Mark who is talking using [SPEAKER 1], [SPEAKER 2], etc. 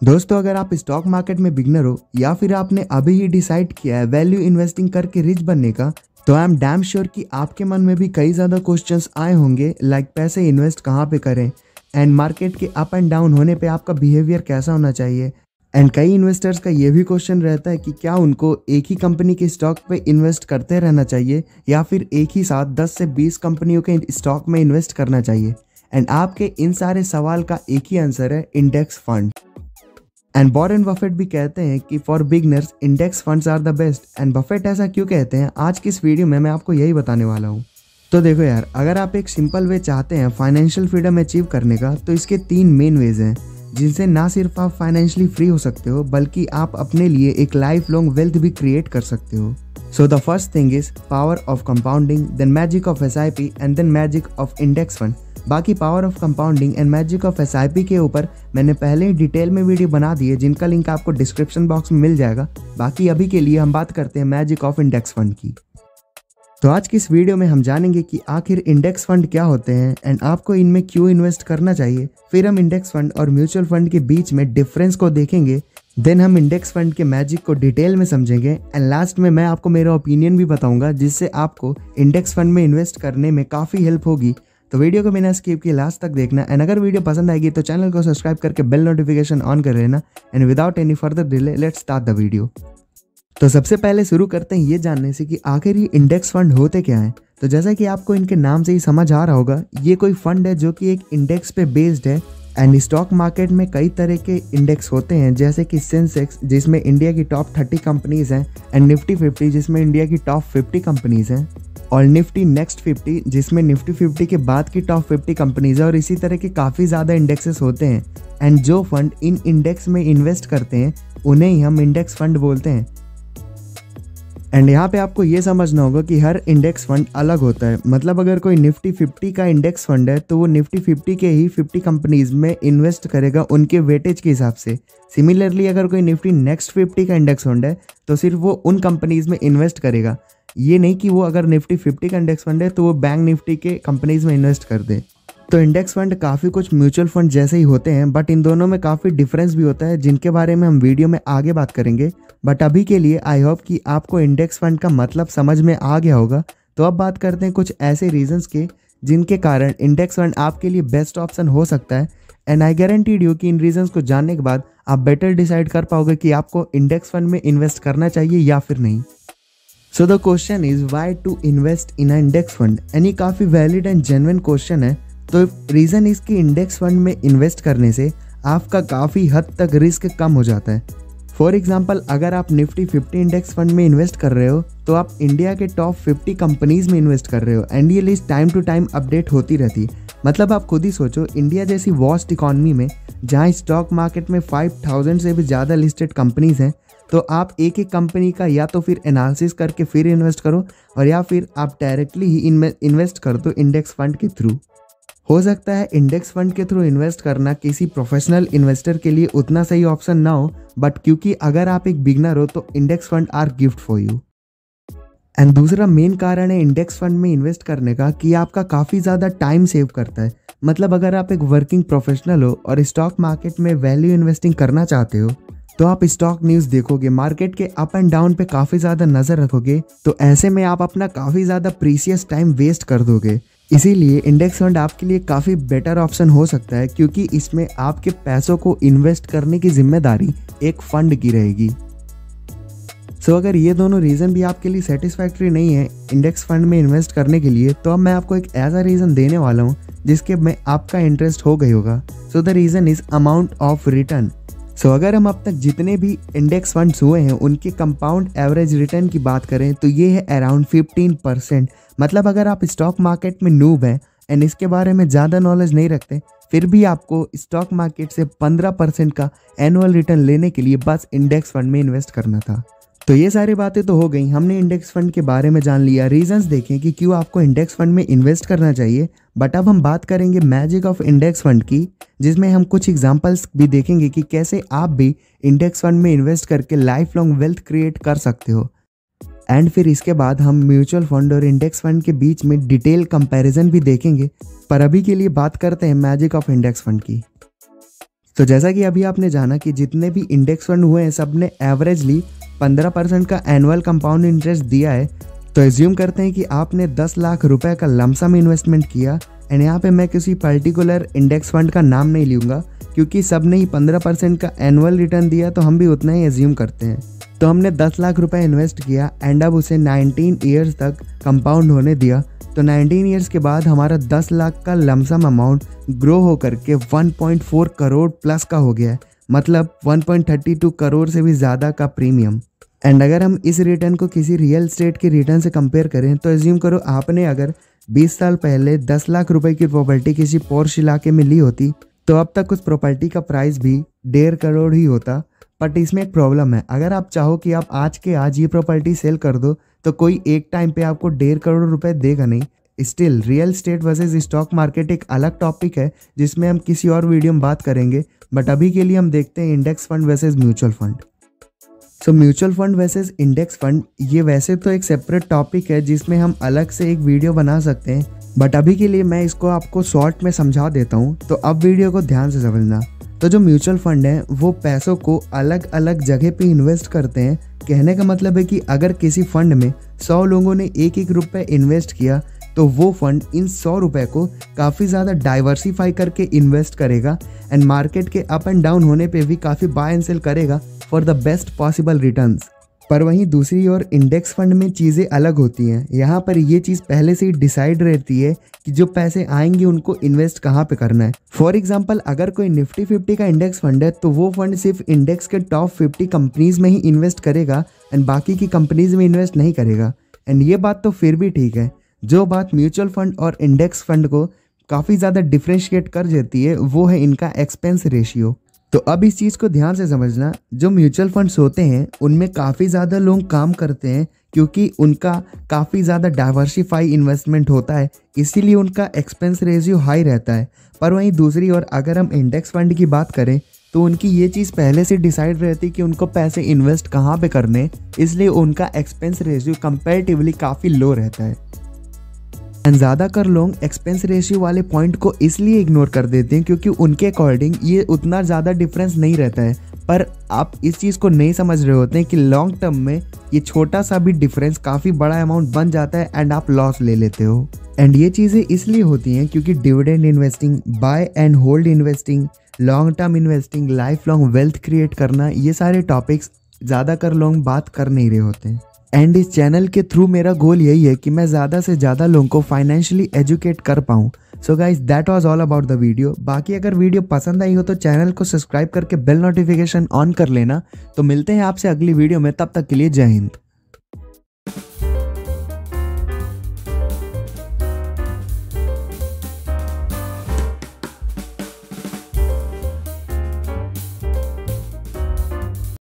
[SPEAKER 1] दोस्तों, अगर आप स्टॉक मार्केट में बिगनर हो या फिर आपने अभी ही डिसाइड किया है वैल्यू इन्वेस्टिंग करके रिच बनने का, तो आई एम डैम श्योर कि आपके मन में भी कई ज़्यादा क्वेश्चंस आए होंगे, लाइक पैसे इन्वेस्ट कहाँ पे करें एंड मार्केट के अप एंड डाउन होने पे आपका बिहेवियर कैसा होना चाहिए। एंड कई इन्वेस्टर्स का ये भी क्वेश्चन रहता है कि क्या उनको एक ही कंपनी के स्टॉक पे इन्वेस्ट करते रहना चाहिए या फिर एक ही साथ 10 से 20 कंपनियों के स्टॉक में इन्वेस्ट करना चाहिए। एंड आपके इन सारे सवाल का एक ही आंसर है, index fund. And Warren Buffett भी कहते हैं कि for beginners index funds are the best. And Buffett ऐसा क्यों कहते हैं, आज की इस वीडियो में मैं आपको यही बताने वाला हूँ। तो देखो यार, अगर आप एक सिंपल वे चाहते हैं फाइनेंशियल फ्रीडम अचीव करने का, तो इसके 3 मेन वेज हैं जिनसे ना सिर्फ आप फाइनेंशियली फ्री हो सकते हो बल्कि आप अपने लिए एक लाइफ लॉन्ग वेल्थ भी क्रिएट कर सकते हो। So the first thing is power of compounding, then magic of SIP and then magic of index fund. बाकी power of compounding and magic of SIP के ऊपर मैंने पहले ही डिटेल में वीडियो बना दी है, जिनका लिंक आपको डिस्क्रिप्शन बॉक्स में मिल जाएगा। बाकी अभी के लिए हम बात करते हैं मैजिक ऑफ इंडेक्स फंड की। तो आज की इस वीडियो में हम जानेंगे कि आखिर इंडेक्स फंड क्या होते हैं एंड आपको इनमें क्यों इन्वेस्ट करना चाहिए। फिर हम इंडेक्स फंड और म्यूचुअल फंड के बीच में डिफरेंस को देखेंगे। देन हम इंडेक्स फंड के मैजिक को डिटेल में समझेंगे एंड लास्ट में मैं आपको मेरा ओपिनियन भी बताऊंगा, जिससे आपको इंडेक्स फंड में इन्वेस्ट करने में काफ़ी हेल्प होगी। तो वीडियो को बिना स्किप किए लास्ट तक देखना एंड अगर वीडियो पसंद आएगी तो चैनल को सब्सक्राइब करके बेल नोटिफिकेशन ऑन कर लेना। And without any further delay let's start the video. तो सबसे पहले शुरू करते हैं ये जानने से कि आखिर ये इंडेक्स फंड होते क्या हैं। तो जैसा कि आपको इनके नाम से ही समझ आ रहा होगा, ये कोई फंड है जो कि एक इंडेक्स पे बेस्ड है। एंड स्टॉक मार्केट में कई तरह के इंडेक्स होते हैं, जैसे कि सेंसेक्स जिसमें इंडिया की टॉप 30 कंपनीज हैं, एंड निफ्टी 50 जिसमें इंडिया की टॉप 50 कंपनीज हैं, और निफ्टी नेक्स्ट 50 जिसमें निफ्टी 50 के बाद की टॉप 50 कंपनीज है। और इसी तरह के काफ़ी ज़्यादा इंडेक्सेस होते हैं। एंड जो फंड इन इंडेक्स में इन्वेस्ट करते हैं उन्हें ही हम इंडेक्स फंड बोलते हैं। एंड यहाँ पे आपको ये समझना होगा कि हर इंडेक्स फंड अलग होता है। मतलब अगर कोई निफ्टी 50 का इंडेक्स फंड है तो वो निफ्टी 50 के ही 50 कंपनीज में इन्वेस्ट करेगा उनके वेटेज के हिसाब से। सिमिलरली अगर कोई निफ्टी नेक्स्ट 50 का इंडेक्स फंड है तो सिर्फ वो उन कंपनीज में इन्वेस्ट करेगा। ये नहीं कि वो अगर निफ्टी 50 का इंडेक्स फंड है तो वो बैंक निफ्टी के कंपनीज में इन्वेस्ट कर दे। तो इंडेक्स फंड काफ़ी कुछ म्यूचुअल फंड जैसे ही होते हैं, बट इन दोनों में काफ़ी डिफरेंस भी होता है, जिनके बारे में हम वीडियो में आगे बात करेंगे। बट अभी के लिए आई होप कि आपको इंडेक्स फंड का मतलब समझ में आ गया होगा। तो अब बात करते हैं कुछ ऐसे रीजंस के जिनके कारण इंडेक्स फंड आपके लिए बेस्ट ऑप्शन हो सकता है। एंड आई गारंटीड यू कि इन रीजंस को जानने के बाद आप बेटर डिसाइड कर पाओगे कि आपको इंडेक्स फंड में इन्वेस्ट करना चाहिए या फिर नहीं। So the question is why to invest in a index fund. And ये काफ़ी वैलिड एंड जेन्युइन क्वेश्चन है। तो रीज़न इसकी इंडेक्स फंड में इन्वेस्ट करने से आपका काफ़ी हद तक रिस्क कम हो जाता है। फॉर एग्जांपल, अगर आप निफ्टी 50 इंडेक्स फंड में इन्वेस्ट कर रहे हो तो आप इंडिया के टॉप 50 कंपनीज में इन्वेस्ट कर रहे हो। एंड ये list time to time update होती रहती है। मतलब आप खुद ही सोचो, इंडिया जैसी वास्ट इकॉनमी में जहाँ स्टॉक मार्केट में 5000 से भी ज़्यादा लिस्टेड कंपनीज हैं, तो आप एक एक कंपनी का या तो फिर एनालिसिस करके फिर इन्वेस्ट करो, और या फिर आप डायरेक्टली ही इन्वेस्ट कर दो इंडेक्स फंड के थ्रू। हो सकता है इंडेक्स फंड के थ्रू इन्वेस्ट करना किसी प्रोफेशनल इन्वेस्टर के लिए उतना सही ऑप्शन ना हो, बट क्योंकि अगर आप एक बिगनर हो तो index fund are gift for you. And दूसरा मेन कारण है इंडेक्स फंड में इन्वेस्ट करने का कि आपका काफ़ी ज़्यादा टाइम सेव करता है। मतलब अगर आप एक वर्किंग प्रोफेशनल हो और स्टॉक मार्केट में वैल्यू इन्वेस्टिंग करना चाहते हो, तो आप स्टॉक न्यूज़ देखोगे, मार्केट के अप एंड डाउन पे काफ़ी ज़्यादा नज़र रखोगे। तो ऐसे में आप अपना काफ़ी ज़्यादा प्रीशियस टाइम वेस्ट कर दोगे। इसीलिए इंडेक्स फंड आपके लिए काफ़ी बेटर ऑप्शन हो सकता है, क्योंकि इसमें आपके पैसों को इन्वेस्ट करने की जिम्मेदारी एक फंड की रहेगी। सो अगर ये दोनों रीज़न भी आपके लिए सेटिस्फैक्ट्री नहीं है इंडेक्स फंड में इन्वेस्ट करने के लिए, तो अब मैं आपको एक ऐसा रीज़न देने वाला हूँ जिसके में आपका इंटरेस्ट हो गई होगा। So the reason is amount of return. So अगर हम अब तक जितने भी इंडेक्स फंड्स हुए हैं उनके कंपाउंड एवरेज रिटर्न की बात करें तो ये है अराउंड 15%। मतलब अगर आप स्टॉक मार्केट में नूब हैं एंड इसके बारे में ज़्यादा नॉलेज नहीं रखते, फिर भी आपको स्टॉक मार्केट से 15% का एनुअल रिटर्न लेने के लिए बस इंडेक्स फंड में इन्वेस्ट करना था। तो ये सारी बातें तो हो गई, हमने इंडेक्स फंड के बारे में जान लिया, रीजंस देखें कि क्यों आपको इंडेक्स फंड में इन्वेस्ट करना चाहिए। बट अब हम बात करेंगे मैजिक ऑफ इंडेक्स फंड की, जिसमें हम कुछ एग्जांपल्स भी देखेंगे कि कैसे आप भी इंडेक्स फंड में इन्वेस्ट करके लाइफ लॉन्ग वेल्थ क्रिएट कर सकते हो। एंड फिर इसके बाद हम म्यूचुअल फंड और इंडेक्स फंड के बीच में डिटेल कंपैरिजन भी देखेंगे। पर अभी के लिए बात करते हैं मैजिक ऑफ इंडेक्स फंड की। तो जैसा कि अभी आपने जाना कि जितने भी इंडेक्स फंड हुए हैं सब ने एवरेजली 15% का एनुअल कंपाउंड इंटरेस्ट दिया है। तो एज्यूम करते हैं कि आपने 10 लाख रुपए का लमसम इन्वेस्टमेंट किया। एंड यहाँ पे मैं किसी पर्टिकुलर इंडेक्स फंड का नाम नहीं लूँगा क्योंकि सब ने ही 15% का एनुअल रिटर्न दिया, तो हम भी उतना ही एज्यूम करते हैं। तो हमने 10 लाख रुपए इन्वेस्ट किया एंड अब उसे 19 ईयर्स तक कंपाउंड होने दिया। तो 19 ईयर्स के बाद हमारा 10 लाख का लमसम अमाउंट ग्रो होकर के 1.4 करोड़ प्लस का हो गया है, मतलब 1.32 करोड़ से भी ज़्यादा का प्रीमियम। एंड अगर हम इस रिटर्न को किसी रियल एस्टेट के रिटर्न से कंपेयर करें तो एज्यूम करो आपने अगर 20 साल पहले 10 लाख रुपए की प्रॉपर्टी किसी पॉश इलाके में ली होती तो अब तक उस प्रॉपर्टी का प्राइस भी 1.5 करोड़ ही होता। बट इसमें एक प्रॉब्लम है, अगर आप चाहो कि आप आज के आज ये प्रॉपर्टी सेल कर दो तो कोई एक टाइम पे आपको 1.5 करोड़ रुपए देगा नहीं। Still real estate versus stock market एक अलग टॉपिक है जिसमें हम किसी और वीडियो में बात करेंगे। बट अभी के लिए हम देखते हैं index fund versus mutual fund. So mutual fund versus index fund ये वैसे तो एक सेपरेट टॉपिक है जिसमें हम अलग से एक वीडियो बना सकते हैं, बट अभी के लिए मैं इसको आपको शॉर्ट में समझा देता हूँ। तो अब वीडियो को ध्यान से समझना। तो जो म्यूचुअल फंड है वो पैसों को अलग अलग जगह पे इन्वेस्ट करते हैं। कहने का मतलब है कि अगर किसी फंड में 100 लोगों ने एक एक रुपये इन्वेस्ट किया तो वो फंड इन 100 रुपये को काफ़ी ज़्यादा डाइवर्सिफाई करके इन्वेस्ट करेगा एंड मार्केट के अप एंड डाउन होने पे भी काफ़ी बाय एंड सेल करेगा for the best possible returns. पर वहीं दूसरी ओर इंडेक्स फंड में चीज़ें अलग होती हैं। यहाँ पर ये चीज़ पहले से ही डिसाइड रहती है कि जो पैसे आएंगे उनको इन्वेस्ट कहाँ पे करना है। फॉर एग्जांपल अगर कोई निफ्टी 50 का इंडेक्स फंड है तो वो फंड सिर्फ इंडेक्स के टॉप 50 कंपनीज में ही इन्वेस्ट करेगा एंड बाकी की कंपनीज में इन्वेस्ट नहीं करेगा। एंड ये बात तो फिर भी ठीक है। जो बात म्यूचुअल फंड और इंडेक्स फंड को काफ़ी ज़्यादा डिफ्रेंशिएट कर देती है वो है इनका एक्सपेंस रेशियो। तो अब इस चीज़ को ध्यान से समझना, जो म्यूचुअल फंड्स होते हैं उनमें काफ़ी ज़्यादा लोग काम करते हैं क्योंकि उनका काफ़ी ज़्यादा डाइवर्सिफाई इन्वेस्टमेंट होता है, इसीलिए उनका एक्सपेंस रेशियो हाई रहता है। पर वहीं दूसरी ओर अगर हम इंडेक्स फंड की बात करें तो उनकी ये चीज़ पहले से डिसाइड रहती है कि उनको पैसे इन्वेस्ट कहाँ पे करने, इसलिए उनका एक्सपेंस रेशियो कंपैरेटिवली काफ़ी लो रहता है। एंड ज़्यादातर लोग एक्सपेंस रेशियो वाले पॉइंट को इसलिए इग्नोर कर देते हैं क्योंकि उनके अकॉर्डिंग ये उतना ज़्यादा डिफरेंस नहीं रहता है। पर आप इस चीज़ को नहीं समझ रहे होते हैं कि लॉन्ग टर्म में ये छोटा सा भी डिफरेंस काफ़ी बड़ा अमाउंट बन जाता है एंड आप लॉस ले लेते हो। एंड ये चीज़ें इसलिए होती हैं क्योंकि dividend investing, buy and hold investing, long term investing, life long wealth create करना, ये सारे टॉपिक्स ज़्यादातर लोग बात कर नहीं रहे होते हैं। एंड इस चैनल के थ्रू मेरा गोल यही है कि मैं ज़्यादा से ज़्यादा लोगों को फाइनेंशियली एजुकेट कर पाऊँ। So guys that was all about the video. बाकी अगर वीडियो पसंद आई हो तो चैनल को सब्सक्राइब करके बेल नोटिफिकेशन ऑन कर लेना। तो मिलते हैं आपसे अगली वीडियो में, तब तक के लिए जय हिंद।